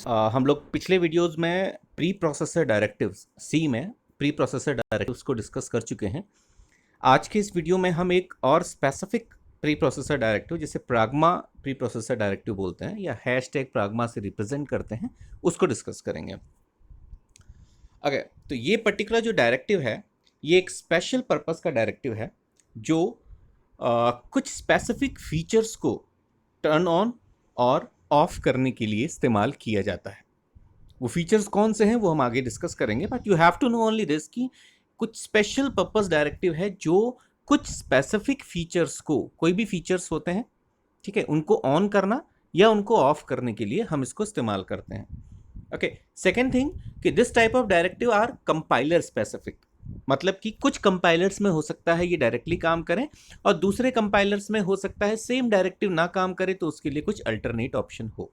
हम लोग पिछले वीडियोस में प्री प्रोसेसर डायरेक्टिव्स सी में प्री प्रोसेसर डायरेक्टिव्स को डिस्कस कर चुके हैं। आज के इस वीडियो में हम एक और स्पेसिफिक प्री प्रोसेसर डायरेक्टिव जिसे प्राग्मा प्री प्रोसेसर डायरेक्टिव बोलते हैं या हैशटैग प्राग्मा से रिप्रेजेंट करते हैं उसको डिस्कस करेंगे। अगर तो ये पर्टिकुलर जो डायरेक्टिव है ये एक स्पेशल पर्पस का डायरेक्टिव है जो कुछ स्पेसिफिक फीचर्स को टर्न ऑन और ऑफ करने के लिए इस्तेमाल किया जाता है। वो फीचर्स कौन से हैं वो हम आगे डिस्कस करेंगे, but you have to know only this कि कुछ स्पेशल पर्पस डायरेक्टिव है जो कुछ स्पेसिफिक फीचर्स को, कोई भी फीचर्स होते हैं, ठीक है, उनको ऑन करना या उनको ऑफ करने के लिए हम इसको इस्तेमाल करते हैं। ओके, सेकेंड थिंग कि this type of directive are compiler specific, मतलब कि कुछ कंपाइलर्स में हो सकता है ये डायरेक्टली काम करें और दूसरे कंपाइलर्स में हो सकता है सेम डायरेक्टिव ना काम करे तो उसके लिए कुछ अल्टरनेट ऑप्शन हो।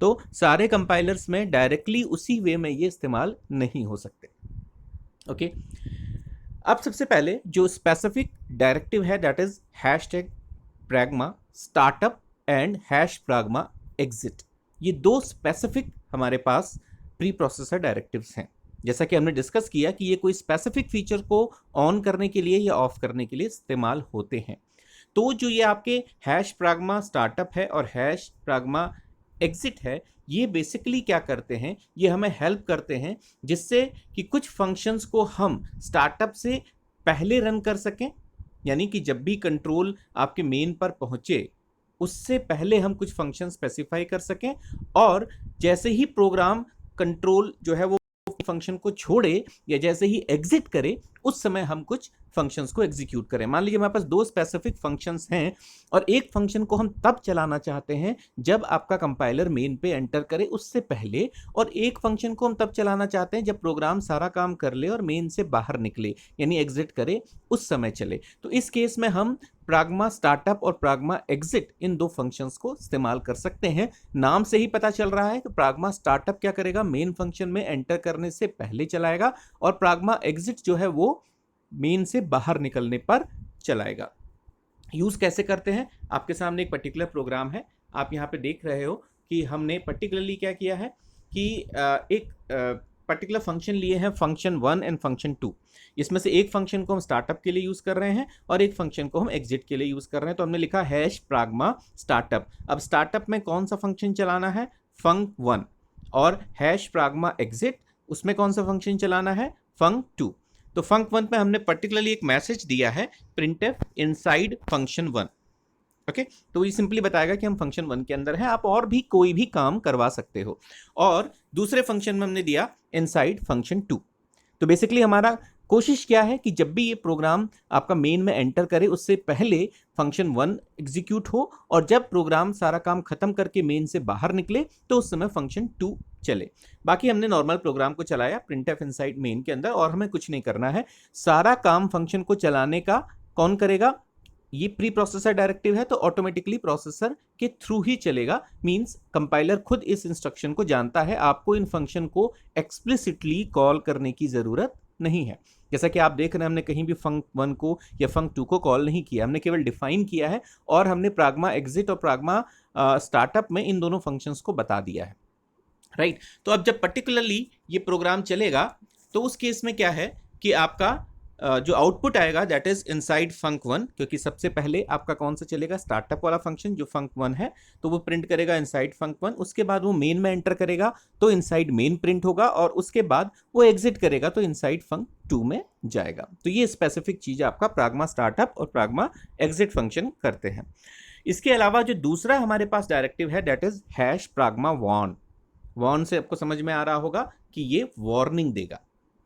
तो सारे कंपाइलर्स में डायरेक्टली उसी वे में ये इस्तेमाल नहीं हो सकते। ओके, अब सबसे पहले जो स्पेसिफिक डायरेक्टिव है that is hashtag pragma startup and hash pragma exit. ये दो स्पेसिफिक हमारे पास प्री प्रोसेसर डायरेक्टिव्स हैं। जैसा कि हमने डिस्कस किया कि ये कोई स्पेसिफिक फीचर को ऑन करने के लिए या ऑफ करने के लिए इस्तेमाल होते हैं। तो जो ये आपके हैश प्रैग्मा स्टार्टअप है और हैश प्रैग्मा एग्जिट है, ये बेसिकली क्या करते हैं, ये हमें हेल्प करते हैं जिससे कि कुछ फंक्शंस को हम स्टार्टअप से पहले रन कर सकें, यानी कि जब भी कंट्रोल आपके मेन पर पहुंचे उससे पहले हम कुछ फंक्शन स्पेसिफाई कर सकें, और जैसे ही प्रोग्राम कंट्रोल जो है वो फंक्शन को छोड़े या जैसे ही एग्जिट करे उस समय हम कुछ फंक्शंस को एग्जीक्यूट करें। मान लीजिए हमारे पास दो स्पेसिफिक फंक्शंस हैं और एक फंक्शन को हम तब चलाना चाहते हैं जब आपका कंपाइलर मेन पे एंटर करे उससे पहले, और एक फंक्शन को हम तब चलाना चाहते हैं जब प्रोग्राम सारा काम कर ले और मेन से बाहर निकले यानी एग्जिट करे उस समय चले। तो इस केस में हम प्राग्मा स्टार्टअप और प्राग्मा एग्जिट इन दो फंक्शंस को इस्तेमाल कर सकते हैं। नाम से ही पता चल रहा है कि प्राग्मा स्टार्टअप क्या करेगा, मेन फंक्शन में एंटर करने से पहले चलाएगा, और प्राग्मा एग्जिट जो है वो मेन से बाहर निकलने पर चलाएगा। यूज कैसे करते हैं, आपके सामने एक पर्टिकुलर प्रोग्राम है, आप यहाँ पे देख रहे हो कि हमने पर्टिकुलरली क्या किया है कि एक पर्टिकुलर फंक्शन लिए हैं, फंक्शन 1 एंड फंक्शन 2। इसमें से एक फंक्शन को हम स्टार्टअप के लिए यूज कर रहे हैं और एक फंक्शन को हम एग्जिट के लिए यूज कर रहे हैं। तो हमने लिखा हैश प्राग्मा स्टार्टअप। अब स्टार्टअप में कौन सा फंक्शन चलाना है, फंक 1, और हैश प्राग्मा एग्जिट उसमें कौन सा फंक्शन चलाना है, फंक 2। तो फंक 1 पे हमने पर्टिकुलरली एक मैसेज दिया है प्रिंटफ इनसाइड फंक्शन 1। ओके, तो ये सिंपली बताएगा कि हम फंक्शन 1 के अंदर हैं, आप और भी कोई भी काम करवा सकते हो। और दूसरे फंक्शन में हमने दिया इनसाइड फंक्शन 2। तो बेसिकली हमारा कोशिश क्या है कि जब भी ये प्रोग्राम आपका मेन में एंटर करे उससे पहले फंक्शन 1 एग्जीक्यूट हो, और जब प्रोग्राम सारा काम खत्म करके मेन से बाहर निकले तो उस समय फंक्शन 2 चले। बाकी हमने नॉर्मल प्रोग्राम को चलाया प्रिंटफ इनसाइड मेन के अंदर और हमें कुछ नहीं करना है। सारा काम फंक्शन को चलाने का कौन करेगा, ये प्री प्रोसेसर डायरेक्टिव है तो ऑटोमेटिकली प्रोसेसर के थ्रू ही चलेगा। मींस कंपाइलर खुद इस इंस्ट्रक्शन को जानता है, आपको इन फंक्शन को एक्सप्लिसिटली कॉल करने की जरूरत नहीं है। जैसा कि आप देख रहे हैं हमने कहीं भी फंक 1 को या फंक 2 को कॉल नहीं किया, हमने केवल डिफाइन किया है और हमने प्राग्मा एग्जिट और प्राग्मा स्टार्टअप में इन दोनों फंक्शंस को बता दिया है, राइट। तो अब जब पर्टिकुलरली ये प्रोग्राम चलेगा तो उस केस में क्या है कि आपका जो आउटपुट आएगा दैट इज इनसाइड फंक 1, क्योंकि सबसे पहले आपका कौन सा चलेगा, स्टार्टअप वाला फंक्शन जो फंक 1 है, तो वो प्रिंट करेगा इनसाइड फंक 1। उसके बाद वो मेन में एंटर करेगा तो इनसाइड मेन प्रिंट होगा, और उसके बाद वो एग्जिट करेगा तो इनसाइड फंक 2 में जाएगा। तो ये स्पेसिफिक चीज आपका प्राग्मा स्टार्टअप और प्राग्मा एग्जिट फंक्शन करते हैं। इसके अलावा जो दूसरा हमारे पास डायरेक्टिव है that is hash pragma warn. Warn से आपको समझ में आ रहा होगा कि ये वार्निंग देगा,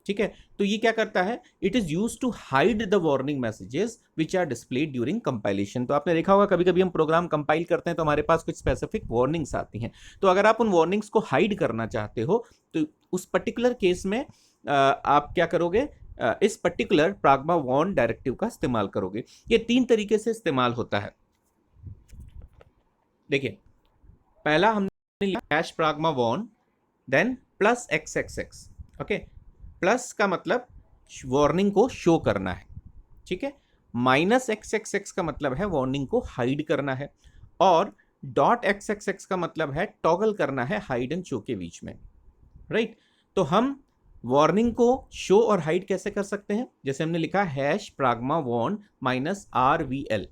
ठीक है। तो ये क्या करता है, it is use to hide the warning messages which are displayed during compilation. तो आपने देखा होगा कभी कभी हम प्रोग्राम कंपाइल करते हैं तो हमारे पास कुछ स्पेसिफिक वार्निंग्स आती हैं, तो अगर आप उन वार्निंग्स को हाइड करना चाहते हो तो उस पर्टिकुलर केस में आप क्या करोगे, इस पर्टिकुलर प्राग्मा वॉर्न डायरेक्टिव का इस्तेमाल करोगे। ये 3 तरीके से इस्तेमाल होता है। देखिए, पहला हमने लिया hash pragma warn, then plus XXX। Okay, plus का मतलब वार्निंग को शो करना है, ठीक है। माइनस XXX का मतलब है वार्निंग को हाइड करना है, और डॉट एक्स एक्स एक्स का मतलब है टॉगल करना है हाइड एंड शो के बीच में, राइट। तो हम वार्निंग को शो और हाइड कैसे कर सकते हैं, जैसे हमने लिखा hash pragma warn minus RVL।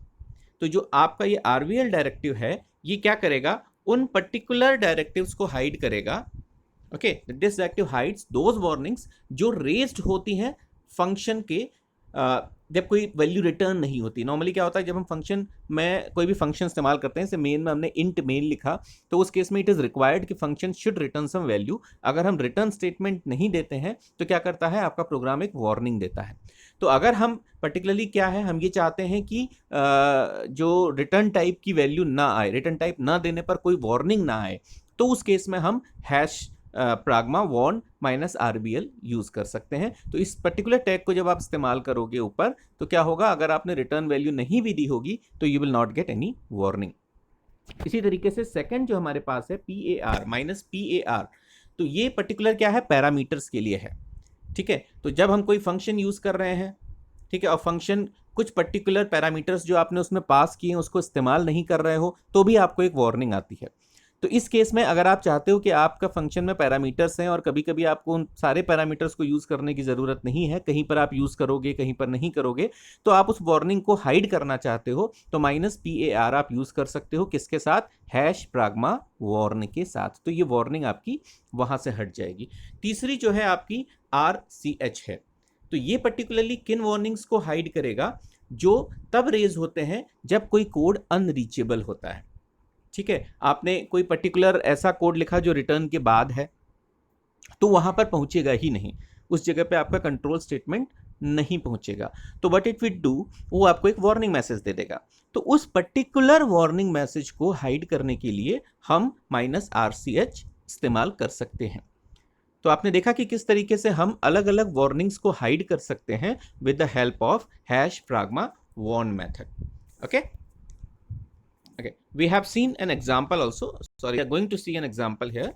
तो जो आपका ये RVL डायरेक्टिव है ये क्या करेगा, उन पर्टिकुलर डायरेक्टिव्स को हाइड करेगा। Okay, this directive hides those warnings जो रेज्ड होती हैं फंक्शन के जब कोई वैल्यू रिटर्न नहीं होती। नॉर्मली क्या होता है, जब हम फंक्शन में कोई भी फंक्शन इस्तेमाल करते हैं, जैसे मेन में हमने इंट मेन लिखा, तो उस केस में इट इज रिक्वायर्ड कि function should return some value. अगर हम रिटर्न स्टेटमेंट नहीं देते हैं तो क्या करता है, आपका प्रोग्राम एक वार्निंग देता है। तो अगर हम पर्टिकुलरली क्या है, हम ये चाहते हैं कि जो रिटर्न टाइप की वैल्यू ना आए, रिटर्न टाइप ना देने पर कोई वार्निंग ना आए, तो उस केस में हम hash pragma warn minus RVL use कर सकते हैं। तो इस पर्टिकुलर टैग को जब आप इस्तेमाल करोगे ऊपर, तो क्या होगा, अगर आपने रिटर्न वैल्यू नहीं भी दी होगी तो you will not get any warning. इसी तरीके से सेकंड जो हमारे पास है PAR माइनस PAR, तो ये पर्टिकुलर क्या है, पैरामीटर्स के लिए है, ठीक है। तो जब हम कोई फंक्शन यूज कर रहे हैं, ठीक है, और फंक्शन कुछ पर्टिकुलर पैरामीटर्स जो आपने उसमें पास किए हैं उसको इस्तेमाल नहीं कर रहे हो, तो भी आपको एक वार्निंग आती है। तो इस केस में अगर आप चाहते हो कि आपका फंक्शन में पैरामीटर्स हैं और कभी कभी आपको उन सारे पैरामीटर्स को यूज करने की जरूरत नहीं है, कहीं पर आप यूज करोगे कहीं पर नहीं करोगे, तो आप उस वार्निंग को हाइड करना चाहते हो, तो माइनस PAR आप यूज कर सकते हो, किसके साथ, हैश प्राग्मा वॉर्न के साथ। तो ये वार्निंग आपकी वहां से हट जाएगी। तीसरी जो है आपकी RCH है। तो ये पर्टिकुलरली किन वार्निंग्स को हाइड करेगा, जो तब रेज होते हैं जब कोई कोड अनरीचेबल होता है, ठीक है। आपने कोई पर्टिकुलर ऐसा कोड लिखा जो रिटर्न के बाद है, तो वहां पर पहुंचेगा ही नहीं, उस जगह पे आपका कंट्रोल स्टेटमेंट नहीं पहुंचेगा। तो व्हाट इट विल डू, वो आपको एक वार्निंग मैसेज दे देगा। तो उस पर्टिकुलर वार्निंग मैसेज को हाइड करने के लिए हम माइनस RCH इस्तेमाल कर सकते हैं। तो आपने देखा कि किस तरीके से हम अलग अलग वार्निंग्स को हाइड कर सकते हैं with the help of hash pragma warn method. Okay, okay, we have seen an example also, sorry, we are going to see an example here।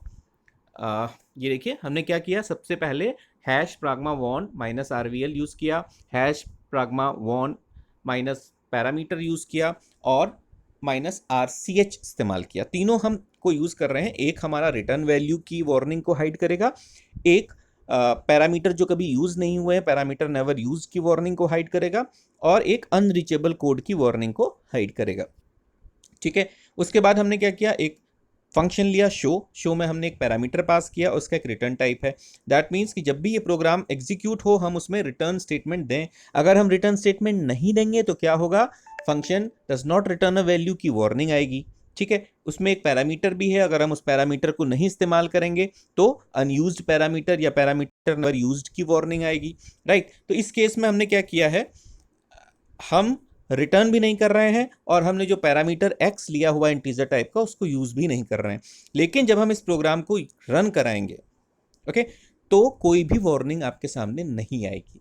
ये देखिए हमने क्या किया, सबसे पहले hash pragma warn minus RVL use किया, hash pragma warn minus parameter use किया, और माइनस RCH इस्तेमाल किया। तीनों हम को यूज कर रहे हैं। एक हमारा रिटर्न वैल्यू की वार्निंग को हाइड करेगा, एक पैरामीटर जो कभी यूज नहीं हुए, पैरामीटर नेवर यूज की वार्निंग को हाइड करेगा, और एक अनरीचेबल कोड की वार्निंग को हाइड करेगा, ठीक है। उसके बाद हमने क्या किया, एक फंक्शन लिया शो में हमने एक पैरामीटर पास किया, उसका एक रिटर्न टाइप है। दैट मीन्स कि जब भी ये प्रोग्राम एग्जीक्यूट हो हम उसमें रिटर्न स्टेटमेंट दें। अगर हम रिटर्न स्टेटमेंट नहीं देंगे तो क्या होगा, function does not return a value की वार्निंग आएगी, ठीक है। उसमें एक पैरामीटर भी है, अगर हम उस पैरामीटर को नहीं इस्तेमाल करेंगे तो अनयूज्ड पैरामीटर या पैरामीटर नेवर यूज्ड की वार्निंग आएगी, राइट। तो इस केस में हमने क्या किया है, हम रिटर्न भी नहीं कर रहे हैं और हमने जो पैरामीटर x लिया हुआ इंटीजर टाइप का उसको यूज भी नहीं कर रहे हैं। लेकिन जब हम इस प्रोग्राम को रन कराएंगे, ओके, तो कोई भी वार्निंग आपके सामने नहीं आएगी,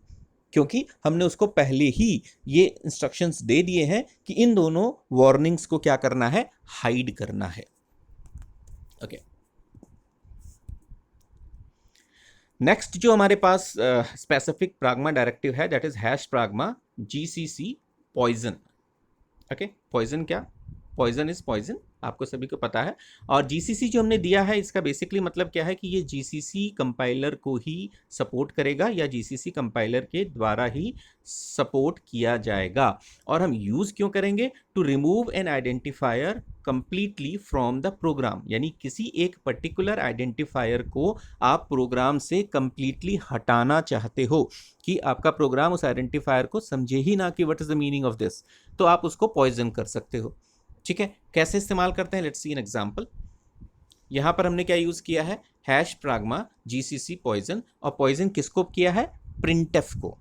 क्योंकि हमने उसको पहले ही ये इंस्ट्रक्शंस दे दिए हैं कि इन दोनों वार्निंग्स को क्या करना है, हाइड करना है। ओके, नेक्स्ट जो हमारे पास स्पेसिफिक प्राग्मा डायरेक्टिव है, that is hash pragma GCC poison. Okay, poison क्या, पॉइजन इज पॉइजन, आपको सभी को पता है। और GCC जो हमने दिया है, इसका बेसिकली मतलब क्या है कि ये GCC कंपाइलर को ही सपोर्ट करेगा या GCC कंपाइलर के द्वारा ही सपोर्ट किया जाएगा। और हम यूज क्यों करेंगे, to remove an identifier completely from the program, यानी किसी एक पर्टिकुलर आइडेंटिफायर को आप प्रोग्राम से कंप्लीटली हटाना चाहते हो कि आपका प्रोग्राम उस आइडेंटिफायर को समझे ही ना कि what is the meaning of this, तो आप उसको पॉइजन कर सकते हो, ठीक है। कैसे इस्तेमाल करते हैं, लेट्स सी एन एग्जांपल। यहां पर हमने क्या यूज किया है, हैश प्राग्मा GCC पॉइजन, और पॉइजन किसको किया है, प्रिंटफ को,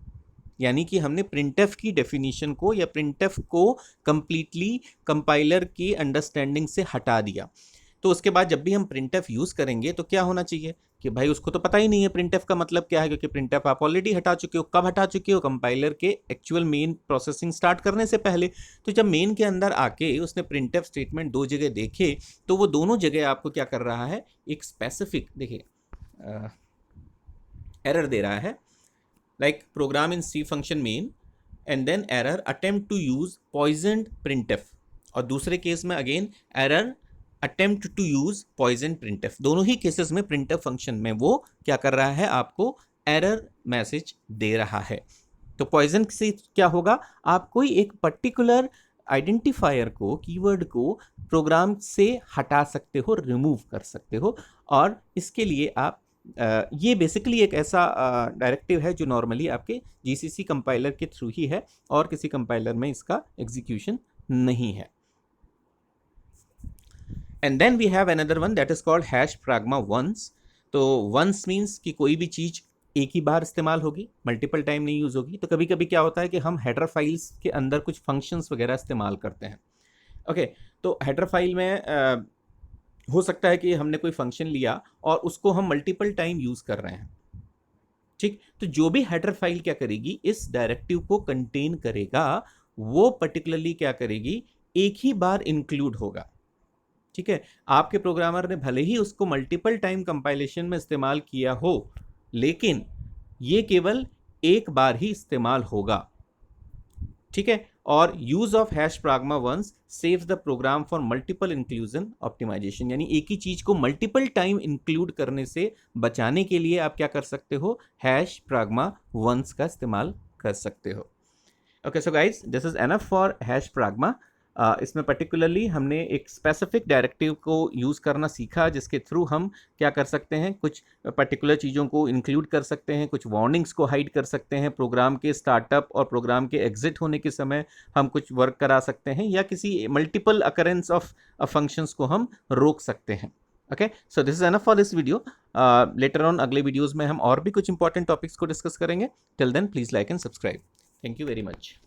यानी कि हमने प्रिंटफ की डेफिनेशन को या प्रिंटफ को कंप्लीटली कंपाइलर की अंडरस्टैंडिंग से हटा दिया। तो उसके बाद जब भी हम प्रिंटफ यूज करेंगे तो क्या होना चाहिए कि भाई उसको तो पता ही नहीं है प्रिंटफ का मतलब क्या है, क्योंकि प्रिंटफ आप ऑलरेडी हटा चुके हो। कब हटा चुके हो, कंपाइलर के एक्चुअल मेन प्रोसेसिंग स्टार्ट करने से पहले। तो जब मेन के अंदर आके उसने प्रिंटफ स्टेटमेंट दो जगह देखे, तो वो दोनों जगह आपको क्या कर रहा है, एक स्पेसिफिक, देखिए एरर दे रहा है, like program in C function main and then error attempt to use poisoned printf, और दूसरे केस में again error attempt to use poison printf. दोनों ही केसेस में प्रिंटफ फंक्शन में वो क्या कर रहा है, आपको एरर मैसेज दे रहा है। तो पॉइजन से क्या होगा, आप कोई एक पर्टिकुलर आइडेंटिफायर को, कीवर्ड को प्रोग्राम से हटा सकते हो, रिमूव कर सकते हो। और इसके लिए आप ये बेसिकली एक ऐसा डायरेक्टिव है जो नॉर्मली आपके जीसीसी कंपाइलर के थ्रू ही है और किसी कंपाइलर में इसका एग्जीक्यूशन नहीं है। And then we have another one that is called hash pragma once। तो once मीन्स कि कोई भी चीज एक ही बार इस्तेमाल होगी, मल्टीपल टाइम नहीं यूज होगी। तो कभी कभी क्या होता है कि हम हेडर फाइल्स के अंदर कुछ फंक्शंस वगैरह इस्तेमाल करते हैं। ओके, तो हेडर फाइल में हो सकता है कि हमने कोई फंक्शन लिया और उसको हम मल्टीपल टाइम यूज कर रहे हैं, ठीक। तो जो भी हेडर फाइल क्या करेगी, इस डायरेक्टिव को कंटेन करेगा, वो पर्टिकुलरली क्या करेगी, एक ही बार इंक्लूड होगा, ठीक है। आपके प्रोग्रामर ने भले ही उसको मल्टीपल टाइम कंपाइलेशन में इस्तेमाल किया हो, लेकिन ये केवल एक बार ही इस्तेमाल होगा, ठीक है। और use of hash pragma once saves the program for multiple inclusion optimisation, यानी एक ही चीज को मल्टीपल टाइम इंक्लूड करने से बचाने के लिए आप क्या कर सकते हो, हैश pragma once का इस्तेमाल कर सकते हो। Okay, so guys this is enough for hash pragma। इसमें पर्टिकुलरली हमने एक स्पेसिफिक डायरेक्टिव को यूज़ करना सीखा, जिसके थ्रू हम क्या कर सकते हैं, कुछ पर्टिकुलर चीज़ों को इंक्लूड कर सकते हैं, कुछ वार्निंग्स को हाइड कर सकते हैं, प्रोग्राम के स्टार्टअप और प्रोग्राम के एग्जिट होने के समय हम कुछ वर्क करा सकते हैं, या किसी मल्टीपल अकरेंस ऑफ फंक्शंस को हम रोक सकते हैं। Okay, so this is enough for this video. Later on अगले वीडियोज़ में हम और भी कुछ इंपॉर्टेंट टॉपिक्स को डिस्कस करेंगे। Till then please like and subscribe. Thank you very much.